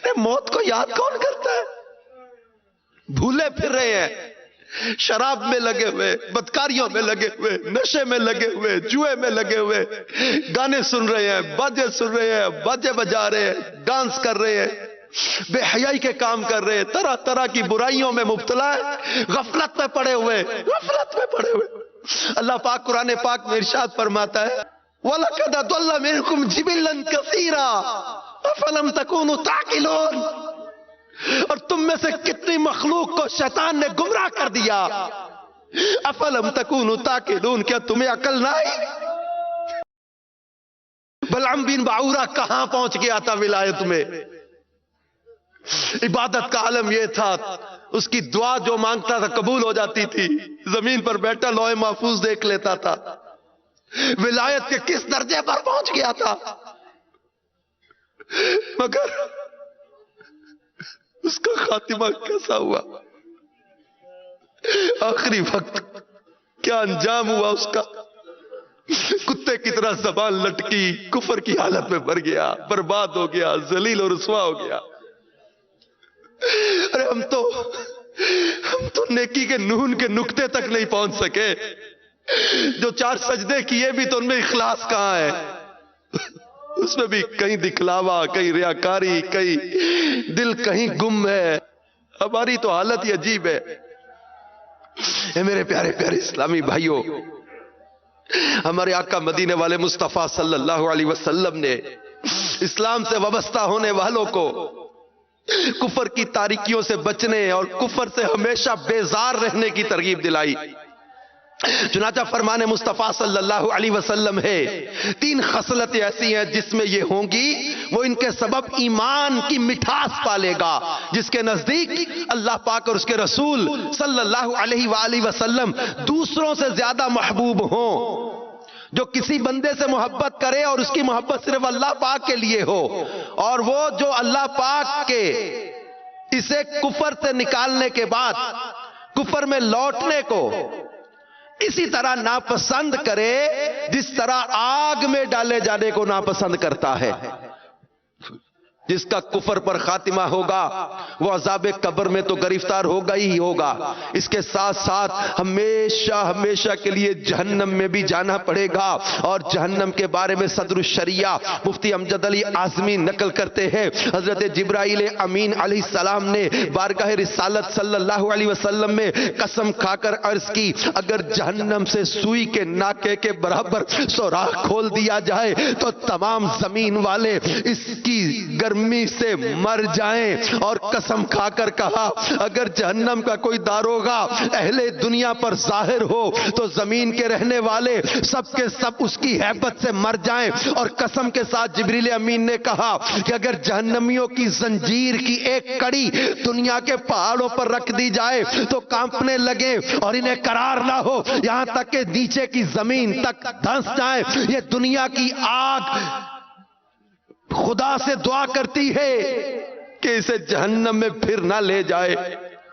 ارے موت کو یاد کون کرتا ہے؟ بھولے پھر رہے ہیں، شراب میں لگے ہوئے، بدکاریوں میں لگے ہوئے، نشے میں لگے ہوئے، جوئے میں لگے ہوئے، گانے سن رہے ہیں، باجے سن رہے ہیں، باجے بجا رہے ہیں، ڈانس کر رہے ہیں، بے حیائی کے کام کر رہے ہیں، طرح طرح کی برائیوں میں مبتلا ہے، غفلت میں پڑے ہوئے، غفلت میں پڑے ہوئے۔ اللہ پاک قرآن پاک میں ارشاد فرماتا ہے وَلَقَدْ أَضَلَّ مِنْكُمْ جِبِلًّا كَثِيرًا أَفَلَمْ تَكُونُوا تَعْقِلُونَ، اور تم میں سے کتنی مخلوق کو شیطان نے گمراہ کر دیا۔ افلم تکونوا تعقلون، کیا تمہیں عقل نہ آئی؟ بلعم بن باعورہ کہاں پہنچ گیا تھا ولایت میں؟ عبادت کا عالم یہ تھا، اس کی دعا جو مانگتا تھا قبول ہو جاتی تھی، زمین پر بیٹھا لوح محفوظ دیکھ لیتا تھا۔ ولایت کے کس درجے پر پہنچ گیا تھا، مگر اس کا خاتمہ کیسا ہوا؟ آخری وقت کیا انجام ہوا اس کا؟ کتے کی طرح زبان لٹکی، کفر کی حالت میں مر گیا، برباد ہو گیا، ذلیل اور رسوا ہو گیا۔ ارے ہم تو نیکی کے نون کے نقطے تک نہیں پہنچ سکے، جو 4 سجدے کیے بھی تو ان میں اخلاص کہاں ہے؟ اس میں بھی کہیں دکھلاوا، کہیں ریاکاری، کہیں دل کہیں گم ہے۔ ہماری تو حالت ہی عجیب ہے۔ اے میرے پیارے پیارے اسلامی بھائیوں، ہمارے آقا مدینے والے مصطفیٰ صلی اللہ علیہ وسلم نے اسلام سے وابستہ ہونے والوں کو کفر کی تاریکیوں سے بچنے اور کفر سے ہمیشہ بیزار رہنے کی ترغیب دلائی۔ چنانچہ فرمان مصطفیٰ صلی اللہ علیہ وسلم ہے 3 خصلتیں ایسی ہیں جس میں یہ ہوں گی وہ ان کے سبب ایمان کی مٹھاس پالے گا، جس کے نزدیک اللہ پاک اور اس کے رسول صلی اللہ علیہ وآلہ وسلم دوسروں سے زیادہ محبوب ہوں، جو کسی بندے سے محبت کرے اور اس کی محبت صرف اللہ پاک کے لیے ہو، اور وہ جو اللہ پاک کے اسے کفر سے نکالنے کے بعد کفر میں لوٹنے کو اسی طرح ناپسند کرے جس طرح آگ میں ڈالے جانے کو ناپسند کرتا ہے۔ جس کا کفر پر خاتمہ ہوگا وہ عذاب قبر میں تو گرفتار ہوگا ہی ہوگا، اس کے ساتھ ساتھ ہمیشہ ہمیشہ کے لیے جہنم میں بھی جانا پڑے گا۔ اور جہنم کے بارے میں صدر الشریعہ مفتی امجد علی اعظمی نقل کرتے ہیں حضرت جبرائیل امین علیہ السلام نے بارگاہ رسالت صلی اللہ علیہ وسلم میں قسم کھا کر عرض کی اگر جہنم سے سوئی کے ناکے کے برابر سوراخ کھول دیا جائے تو تمام زمین والے اس کی گرمی سے مر جائیں، اور قسم کھا کر کہا اگر جہنم کا کوئی داروغہ اہل دنیا پر ظاہر ہو تو زمین کے رہنے والے سب کے سب اس کی ہیبت سے مر جائیں، اور قسم کے ساتھ جبریل امین نے کہا کہ اگر جہنمیوں کی زنجیر کی ایک کڑی دنیا کے پہاڑوں پر رکھ دی جائے تو کانپنے لگے اور انہیں قرار نہ ہو یہاں تک کہ نیچے کی زمین تک دھنس جائے۔ یہ دنیا کی آگ خدا سے دعا کرتی ہے کہ اسے جہنم میں پھر نہ لے جائے،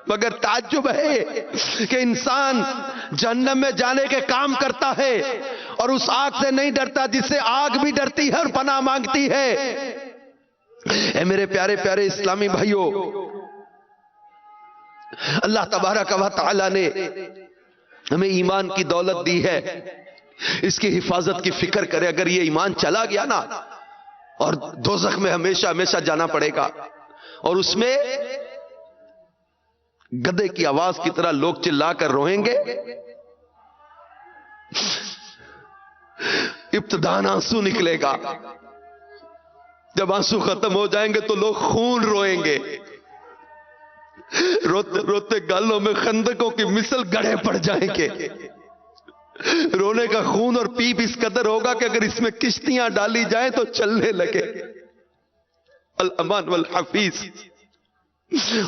مگر تعجب ہے کہ انسان جہنم میں جانے کے کام کرتا ہے اور اس آگ سے نہیں ڈرتا جس سے آگ بھی ڈرتی ہے اور پناہ مانگتی ہے۔ اے میرے پیارے پیارے اسلامی بھائیوں، اللہ تبارک و تعالی نے ہمیں ایمان کی دولت دی ہے، اس کی حفاظت کی فکر کرے۔ اگر یہ ایمان چلا گیا نا اور دوزخ میں ہمیشہ ہمیشہ جانا پڑے گا، اور اس میں گدے کی آواز کی طرح لوگ چلا کر روئیں گے، ابتداءً آنسو نکلے گا، جب آنسو ختم ہو جائیں گے تو لوگ خون روئیں گے، روتے روتے گالوں میں خندقوں کی مثل گڑھے پڑ جائیں گے۔ رونے کا خون اور پیپ اس قدر ہوگا کہ اگر اس میں کشتیاں ڈالی جائیں تو چلنے لگے۔ الامان والحفیظ۔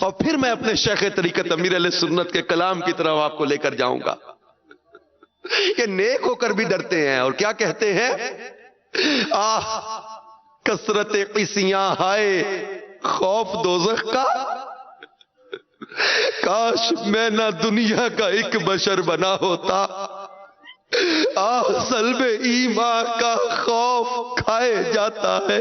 اور پھر میں اپنے شیخ طریقت امیر علیہ سنت کے کلام کی طرف آپ کو لے کر جاؤں گا کہ نیک ہو کر بھی ڈرتے ہیں، اور کیا کہتے ہیں؟ آہ کثرت عصیاں ہائے خوف دوزخ کا، کاش میں نہ دنیا کا ایک بشر بنا ہوتا، آہ سلب ایمان کا خوف کھائے جاتا ہے۔